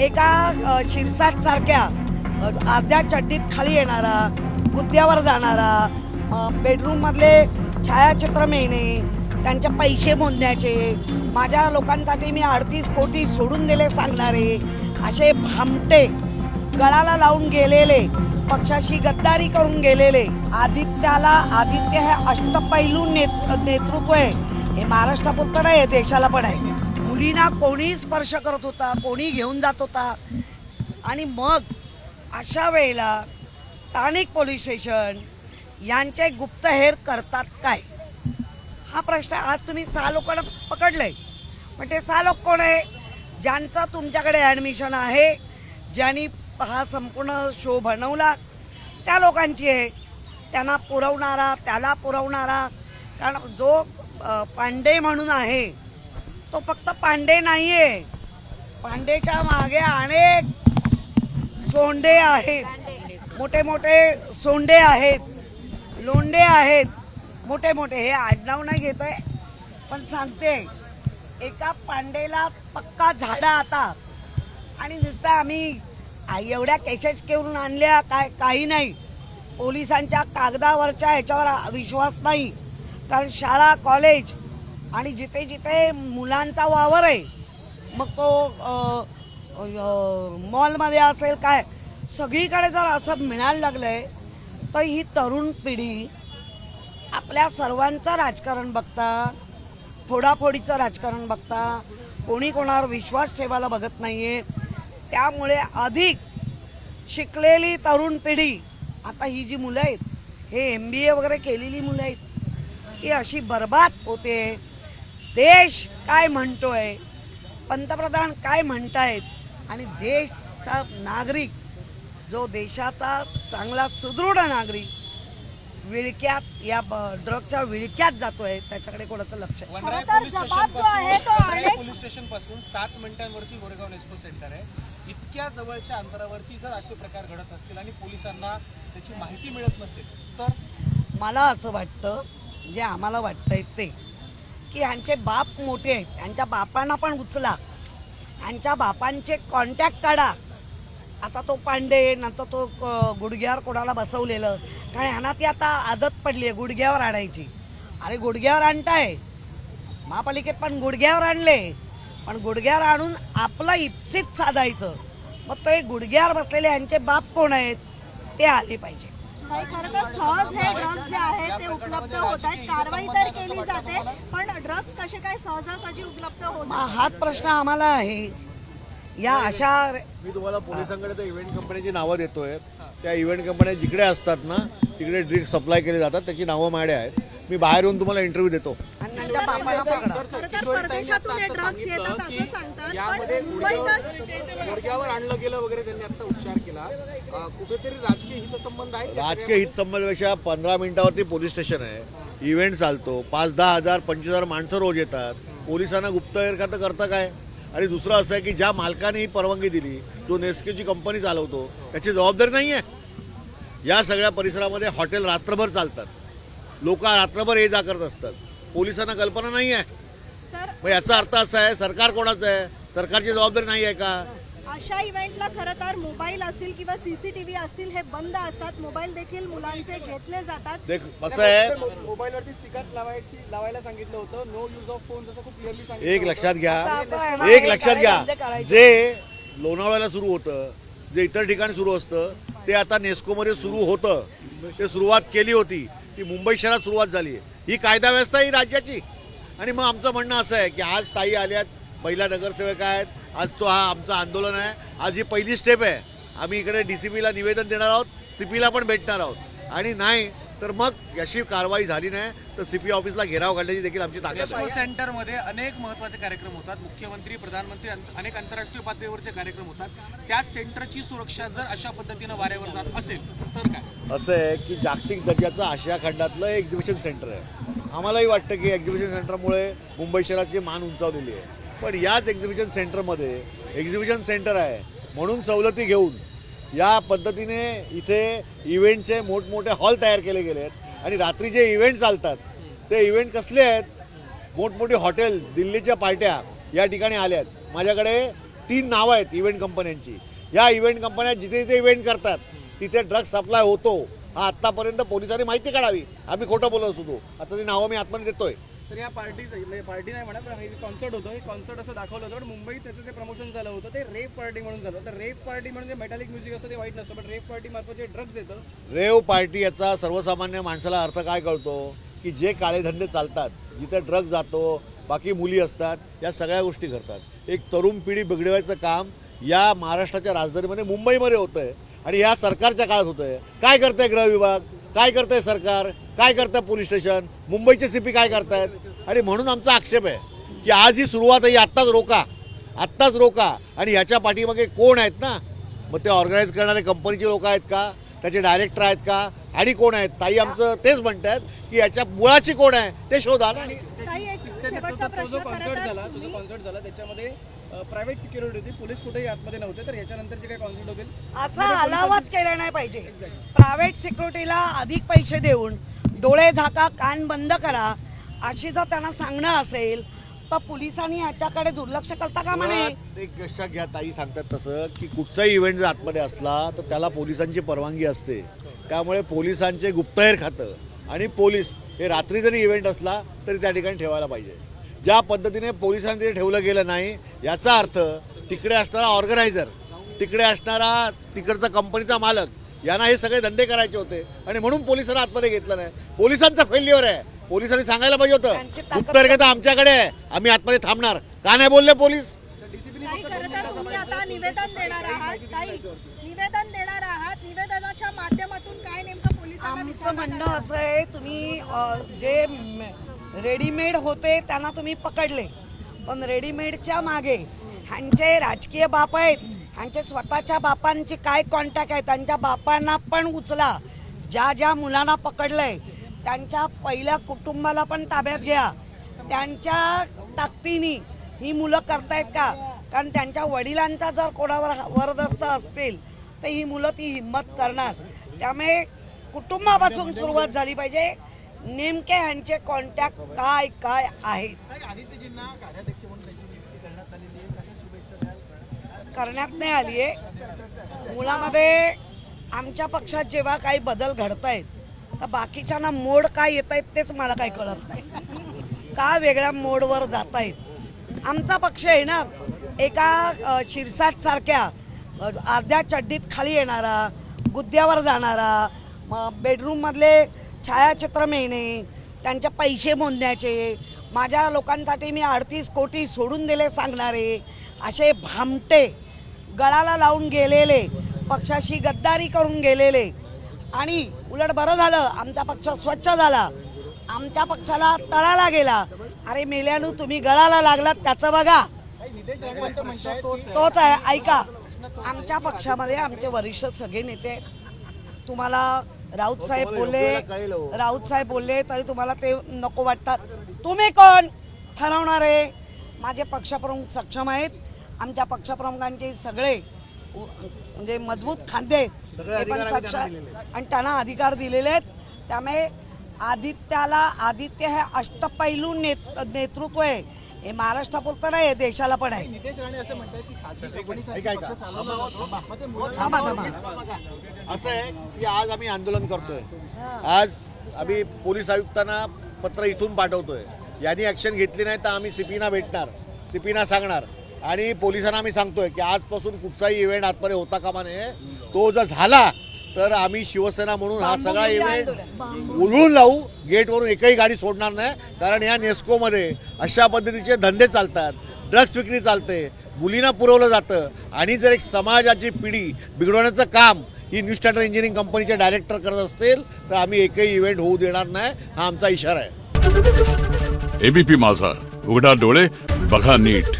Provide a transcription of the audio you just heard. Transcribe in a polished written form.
एका शिरसाट सारख्या अर्ध्या चड्डीत खाली येणारा, गुद्द्यावर जाणारा, बेडरूममधले छायाचित्र मिळणे, त्यांचे पैसे मोजण्याचे, माझ्या लोकांसाठी मी 38 कोटी सोडून दिले सांगणारे असे भामटे, गळाला लावून गेलेले, पक्षाशी गद्दारी करून गेलेले आदित्य हे अष्टपैलू नेतृत्व आहे. हे महाराष्ट्रापुरतं नाही, हे देशाला पण आहे. मुलींना कोणी स्पर्श करत होता, कोणी घेऊन जात होता, आणि मग अशा वेळेला स्थानिक पोलीस स्टेशन यांचे गुप्तहेर करतात काय, हा प्रश्न. आज तुम्ही 6 लोकांना पकडलंय, पण ते 6 लोक कोण आहे? ज्यांचं तुमच्याकडे ॲडमिशन आहे, ज्यांनी हा संपूर्ण शो बनवला त्या लोकांची आहे. त्यांना पुरवणारा, त्याला पुरवणारा, कारण जो पांडे म्हणून आहे तो फक्त पांडे नाही आहे. पांडेच्या मागे अनेक सोंडे आहेत, मोठे मोठे सोंडे आहेत, लोंडे आहेत, मोठे मोठे. हे आडनाव नाही घेत आहे, पण सांगते, एका पांडेला पक्का झाडा आता. आणि नुसतं आम्ही एवढ्या केसेस करून आणल्या काय, काही नाही. पोलिसांच्या कागदावरच्या ह्याच्यावर विश्वास नाही, कारण शाळा, कॉलेज आणि जिथे जिथे मुलांचा वावर आहे, मग तो मॉलमध्ये असेल काय, सगळीकडे जर असं मिळायला लागलं आहे, तर ही तरुण पिढी आपल्या सर्वांचं राजकारण बघता, फोडाफोडीचं राजकारण बघता, कोणी कोणावर विश्वास ठेवायला बघत नाही आहे. त्यामुळे अधिक शिकलेली तरुण पिढी, आता ही जी मुलं आहेत, हे MBA वगैरे केलेली मुलं आहेत, ती अशी बर्बाद होते. देश काय म्हणतोय, पंतप्रधान काय म्हणतायत, आणि देशचा नागरिक, जो देशाचा चांगला सुदृढ नागरिक विळक्यात, या ड्रगच्या विळक्यात जातोय, त्याच्याकडे कोणाचं लक्ष आहे? पोलीस स्टेशन पासून 7 मिनिटांवरती गोरेगाव नेस्को सेंटर आहे. इतक्या जवळच्या अंतरावरती जर असे प्रकार घडत असतील आणि पोलिसांना त्याची माहिती मिळत नसेल तर? मला असं वाटतं, जे आम्हाला वाटतंय ते, की ह्यांचे बाप मोठे आहेत, ह्यांच्या बापांना पण उचला, ह्यांच्या बापांचे कॉन्टॅक्ट काढा. आता तो पांडे, नंतर तो गुडघ्यावर कोणाला बसवलेलं, कारण ह्यांना ती आता आदत पडली आहे गुडघ्यावर आणायची. अरे गुडघ्यावर आणताय, महापालिकेत पण गुडघ्यावर आणले, पण गुडघ्यावर आणून आपलं इप्सित साधायचं. मग ते गुडघ्यावर बसलेले ह्यांचे बाप कोण आहेत ते आले पाहिजे. खरं तर सहज हे ड्रग्ज जे आहेत ते उपलब्ध होत आहेत, कारवाई तर केली जाते, पण ड्रग्ज कसे काय सहजासहजी उपलब्ध होत? हाच प्रश्न आम्हाला आहे. या अशा, मी तुम्हाला पोलिसांकडे त्या इव्हेंट कंपनीची नावं देतोय. त्या इव्हेंट कंपन्या जिकडे असतात ना, तिकडे ड्रिंक सप्लाय केले जातात, त्याची नावं माझ्याकडे आहेत. मी बाहेर येऊन तुम्हाला इंटरव्ह्यू देतो. त्यांच्या बापाला पकडा. खरं तर परदेशातून हे ड्रग्ज येतात असं सांगतात, यामध्ये पण मुंबईतच गुडघ्यावर आणलं गेलं वगैरे, त्यांनी आता उपचार केला. कुठेतरी राजकीय हितसंबंध आहे? राजकीय हितसंबंधापेक्षा 15 मिनिटावरती पोलीस स्टेशन आहे, इव्हेंट चालतो, 5-10 हजार 25,000 माणसं रोज येतात. पोलिसांना गुप्तहेर खातं करतं काय? आणि दुसरं असं आहे की ज्या मालकाने ही परवानगी दिली, जो नेस्केची कंपनी चालवतो, त्याची जबाबदारी नाही आहे. या सगळ्या परिसरामध्ये हॉटेल रात्रभर चालतात, लोक रात्रभर ये जा करत असतात, पोलिसांना कल्पना नाही आहे. मग याचा अर्थ असा आहे, सरकार कोणाचं आहे? सरकारची जबाबदारी नाही आहे का? अशा इव्हेंटला खरं तर मोबाईल असतील किंवा CCTV असतील हे बंद असतात, मोबाईल देखील मुलांचे घेतले जातात. देख कसं आहे, मोबाईलवरती स्टिकर लावायला सांगितलं होतं, नो यूज ऑफ फोन, जसं खूप क्लिअरली सांगितलं. एक लक्षात घ्या, आता एक लक्षात घ्या, बंद करायचं. जे लोणावळ्याला सुरू होतं, जे इतर ठिकाणी सुरू असतं, ते आता नेस्कोमध्ये सुरू होतं. ते सुरुवात केली होती, ती मुंबई शहरात सुरुवात झाली आहे. ही कायदा व्यवस्था ही राज्याची. आणि मग आमचं म्हणणं असं आहे की आज ताई आल्यात, पहिला नगरसेवक आहेत, आज तो हा आमचं आंदोलन आहे. आज ही पहिली स्टेप आहे. आम्ही इकडे DCPला निवेदन देणार आहोत, CPला पण भेटणार आहोत. आणि नाही तर मग अशी कारवाई झाली नाही तर CP ऑफिसला घेराव घालण्याची देखील आमची ताकद आहे. नेस्को सेंटरमध्ये अनेक महत्त्वाचे कार्यक्रम होतात, मुख्यमंत्री, प्रधानमंत्री, अनेक आंतरराष्ट्रीय पातळीवरचे कार्यक्रम होतात. त्या सेंटरची सुरक्षा जर अशा पद्धतीनं वाऱ्यावर जात असेल तर काय? असं आहे की जागतिक दर्जाचं आशिया खंडातलं एक्झिबिशन सेंटर आहे. आम्हालाही वाटतं की एक्झिबिशन सेंटरमुळे मुंबई शहराची मान उंचावलेली आहे. पण याच एक्झिबिशन सेंटरमध्ये एक्झिबिशन सेंटर आहे म्हणून सवलती घेऊन या पद्धतीने इथे इव्हेंटचे मोठमोठे हॉल तयार केले गेले आहेत. आणि रात्री जे इव्हेंट चालतात ते इव्हेंट कसले आहेत? मोठमोठी हॉटेल, दिल्लीच्या पार्ट्या या ठिकाणी आल्या आहेत. माझ्याकडे 3 नावं आहेत इव्हेंट कंपन्यांची. या इव्हेंट कंपन्या जिथे जिथे इव्हेंट करतात तिथे ड्रग्ज सप्लाय होतो हा आत्तापर्यंत पोलिसांनी माहिती काढावी. आम्ही खोटं बोलत होतो, आता ती नावं मी आतमध्ये देतोय. सर या पार्टी म्हणजे पार्टी नाही म्हणा, पण हे कॉन्सर्ट होतं, हे कॉन्सर्ट असं दाखवलं होतं, पण मुंबईत त्याचं जे प्रमोशन झालं होतं ते रेव पार्टी म्हणून झालं. तर रेव पार्टी म्हणजे मेटॅलिक म्युझिक असं ते वाईट नसतं, पण रेव पार्टी मार्फत जे ड्रग्ज येतं. रेव पार्टी याचा सर्वसामान्य माणसाला अर्थ काय कळतो की जे काळे धंदे चालतात, जिथे ड्रग्ज जातो, बाकी मुली असतात, या सगळ्या गोष्टी करतात. एक तरुण पिढी बिघडवायचं काम या महाराष्ट्राच्या राजधानीमध्ये मुंबईमध्ये होतं आहे आणि या सरकारच्या काळात होतं आहे. काय करतंय गृह विभाग, काय करतंय सरकार, काय करतंय पोलीस स्टेशन, मुंबईचे CP काय करतायत. आणि म्हणून आमचा आक्षेप आहे की आज ही सुरुवात आहे, आत्ताच रोका. आणि याच्या पाठीमागे कोण आहेत ना, मग ते ऑर्गनाईज करणारे कंपनीचे लोक आहेत का, त्याचे डायरेक्टर आहेत का, आणि कोण आहेत. ताई आमचं तेच म्हणतात की याच्या मुळाची कोण आहे ते शोधा ना. ताई, एक शेवटचा तो प्रश्न जो खरं कॉन्सर्ट तर झाला, तुम्ही कॉन्सर्ट झाला त्याच्यामध्ये प्रायव्हेट सिक्युरिटी होती, पोलीस कुठेही आतमध्ये नव्हते. तर याच्यानंतरचे काही कॉन्सर्ट होतील असा अलावाच केला नाही पाहिजे. प्रायव्हेट सिक्युरिटीला अधिक पैसे देऊन डोळे झाका, कान बंद करा, अशी जर त्यांना सांगणं असेल तर पोलिसांनी ह्याच्याकडे दुर्लक्ष करता का म्हणे. मुळात एक लक्षात घ्या, ताई सांगतात तसं की कुठचाही इव्हेंट जर आतमध्ये असला तर त्याला पोलिसांची परवानगी असते. त्यामुळे पोलिसांचे गुप्तहेर खातं आणि पोलीस हे रात्री जरी इव्हेंट असला तरी त्या ठिकाणी ठेवायला पाहिजे. ज्या पद्धतीने पोलिसांनी ते ठेवलं गेलं नाही याचा अर्थ तिकडे असणारा ऑर्गनायझर, तिकडे असणारा तिकडचा कंपनीचा मालक यांना हे सगळे धंदे करायचे होते आणि म्हणून पोलिसांना आतमध्ये घेतलं नाही. पोलिसांचा फेल्युअर आहे. पोलिसांनी सांगायला पाहिजे होतं त्यांची ताकद- गुप्तहेर आमच्याकडे आहे, आम्ही आतमध्ये थांबणार. का नाही बोलले पोलीस. ताई, खरं तर तुम्ही आता निवेदन देणार आहात. ताई, निवेदन देणार आहात. निवेदनाच्या माध्यमातून काय नेमकं पोलिसांना आमचं विचारणा म्हणणं करणार? असं आहे, तुम्ही जे रेडीमेड होते त्यांना तुम्ही पकडले, पण रेडीमेडच्या मागे ह्यांचे राजकीय बाप आहेत, ह्यांचे स्वतःच्या बापांचे काय कॉन्टॅक्ट आहे, त्यांच्या बापांना पण उचला. ज्या मुलांना पकडलंय त्यांच्या पहिल्या कुटुंबाला पण ताब्यात घ्या. त्यांच्या ताकदीने ही मुलं करतायत का, कारण त्यांच्या वडिलांचा जर कोणावर वरदस्त असतील तर ही मुलं ती हिंमत करणार. त्यामुळे कुटुंबापासून सुरुवात झाली पाहिजे. नेमके ह्यांचे कॉन्टॅक्ट काय काय आहेत करण्यात नाही आली आहे. मुळामध्ये आमच्या पक्षात जेव्हा काही बदल घडत आहेत तर बाकीच्यांना मोड काय येत आहेत तेच मला काही कळत नाही. का वेगळ्या मोडवर जात आहेत. आमचा पक्ष आहे ना, एका शिरसाट सारख्या अर्ध्या चड्डीत खाली येणारा, गुद्द्यावर जाणारा, बेडरूममधले छायाचित्र मिळणे, त्यांचे पैसे मोजण्याचे, माझ्या लोकांसाठी मी 38 कोटी सोडून दिले सांगणारे असे भामटे, गळाला लावून गेलेले, पक्षाशी गद्दारी करून गेलेले. आणि उलट बरं झालं आमचा पक्ष स्वच्छ झाला, आमच्या पक्षाला तळाला गेला. अरे मेल्यानू तुम्ही गळाला लागलात त्याचं बघा, तोच आहे. ऐका, आमच्या पक्षामध्ये आमचे वरिष्ठ सगळे नेते आहेत. तुम्हाला राऊत साहेब बोलले तरी तुम्हाला ते नको वाटतात. तुम्ही कोण ठरवणारे. माझे पक्षप्रमुख सक्षम आहेत. आमच्या पक्षप्रमुखांचे सगळे म्हणजे मजबूत खांदे आहेत, ते पण सक्षम आणि त्यांना अधिकार दिलेले आहेत. त्यामुळे आदित्य हे अष्टपैलू नेतृत्व आहे. हे महाराष्ट्रापुरतं नाही, देशाला पण आहे. असं आहे की आज आम्ही आंदोलन करतोय. आज आम्ही पोलीस आयुक्तांना पत्र इथून पाठवतोय. यांनी ऍक्शन घेतली नाही तर आम्ही CPना भेटणार, CPना सांगणार आणि पोलिसांना आम्ही सांगतोय की आजपासून कुठचाही इव्हेंट आतमध्ये होता कामा नये. तो जर झाला तर आम्ही शिवसेना म्हणून हा सगळा इव्हेंट उधळून लावू. गेटवरून एकही गाडी सोडणार नाही. कारण या नेस्कोमध्ये अशा पद्धतीचे धंदे चालतात, ड्रग्स विक्री चालते, मुलींना पुरवलं जातं आणि जर एक समाजाची पिढी बिघडवण्याचं काम ही न्यू स्टँडर्ड इंजिनिअरिंग कंपनीचे डायरेक्टर करत असतील तर आम्ही एकही इव्हेंट होऊ देणार नाही. हा आमचा इशारा आहे. ABP माझा, उघडा डोळे बघा नीट.